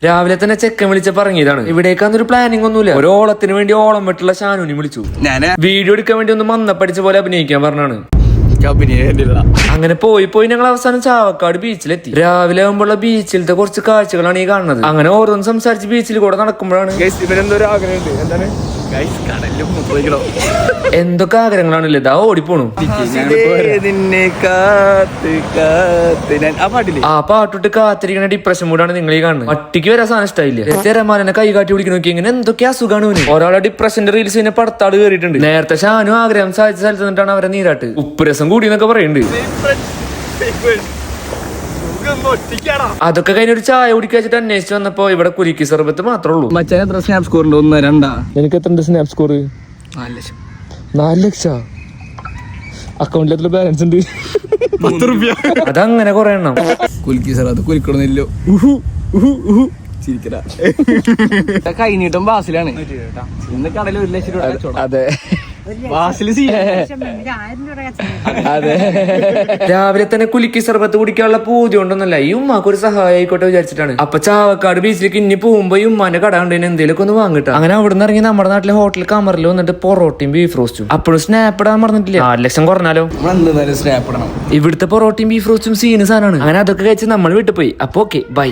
രാവിലെ തന്നെ ചെക്കൻ വിളിച്ച പറഞ്ഞതാണ്. ഇവിടേക്കാന്നൊരു പ്ലാനിങ് ഒന്നുമില്ല. ഒരു ഓളത്തിന് വേണ്ടി ഓളം വെട്ടുള്ള ഷാനുവിനെ വിളിച്ചു. വീഡിയോ എടുക്കാൻ വേണ്ടി ഒന്ന് മന്നപ്പടിച്ച പോലെ അഭിനയിക്കാൻ പറഞ്ഞാണ്. അങ്ങനെ പോയി ഞങ്ങൾ അവസാനം ചാവക്കാട് ബീച്ചിലെത്തി. രാവിലെ ആകുമ്പോഴുള്ള ബീച്ചിലത്തെ കുറച്ച് കാഴ്ചകളാണ് ഈ കാണുന്നത്. അങ്ങനെ ഓരോന്ന് സംസാരിച്ച് ബീച്ചിൽ കൂടെ നടക്കുമ്പോഴാണ് എന്തൊക്കെ ആഗ്രഹങ്ങളാണല്ലേ ഇതാ ഓടിപ്പോണു. ആ പാട്ടിട്ട് കാത്തിരിക്കണ ഡിപ്രഷൻ മൂടാണ് നിങ്ങൾ ഈ കാണുന്നത്. പട്ടിക്ക് വരാൻ സാധനം ഇഷ്ടമായില്ല. രമാനെ കൈ കാട്ടി പിടിക്കണ നോക്കി ഇങ്ങനെ എന്തൊക്കെ അസുഖമാണ്. ഒരാളെ ഡിപ്രഷന്റെ റീൽസിനെ പടത്താട് കയറിയിട്ടുണ്ട്. നേരത്തെ ഷാനു ആഗ്രഹം സാധിച്ച സ്ഥലത്ത് നിന്നിട്ടാണ് അവരെ നീരാട്ട് ഉപ്പുരസം കൂടി എന്നൊക്കെ പറയുന്നുണ്ട്. അതൊക്കെ കഴിഞ്ഞ ഒരു ചായ കുടിക്കാച്ചിട്ട് അന്വേഷിച്ച് വന്നപ്പോ ഇവിടെ കുലുക്കി സർബത്ത് മാത്രമേ ഉള്ളൂ. എത്ര സ്നാപ്പ് സ്കോർ ഉണ്ട്? 1 2 എനിക്ക് എത്ര സ്നാപ്പ് സ്കോർ? 4 ലക്ഷം. അക്കൗണ്ടിൽ എത്ര ബാലൻസ് ഉണ്ട്? 10 രൂപ. അതങ്ങനെ കൊറേ എണ്ണം കുലുക്കി സാർ അത് കുലിക്കണമെന്നില്ലോ. കൈനീട്ടം ബാസിലാണ് ഇന്ന് കടയിൽ 1 ലക്ഷം രൂപ. അതെ അതെ. രാവിലെ തന്നെ കുലുക്കി സർബത്ത് കുടിക്കാനുള്ള പൂജ ഉണ്ടെന്നല്ല, ഈ ഉമ്മാക്ക് ഒരു സഹായം ആയിക്കോട്ടെ വിചാരിച്ചിട്ടാണ്. അപ്പൊ ചാവക്കാട് ബീച്ചിലേക്ക് ഇനി പോകുമ്പോ ഈ ഉമ്മാന്റെ കട കണ്ടതിന് എന്തെങ്കിലും ഒന്ന് വാങ്ങിട്ടാ. അങ്ങനെ അവിടെ നിന്ന് ഇറങ്ങി നമ്മുടെ നാട്ടിലെ ഹോട്ടൽ കമറിൽ വന്നിട്ട് പൊറോട്ടയും ബീഫ് റോസ്റ്റും. അപ്പോഴും സ്നാപ്പ് ഇടാൻ പറഞ്ഞിട്ടില്ല. 4 ലക്ഷം കുറഞ്ഞാലോ. ഇവിടുത്തെ പൊറോട്ടയും ബീഫ് റോസ്റ്റും സീന് സാധനമാണ്. അങ്ങനെ അതൊക്കെ കഴിച്ച് നമ്മൾ വീട്ടിൽ പോയി. അപ്പൊ ഓക്കെ ബൈ.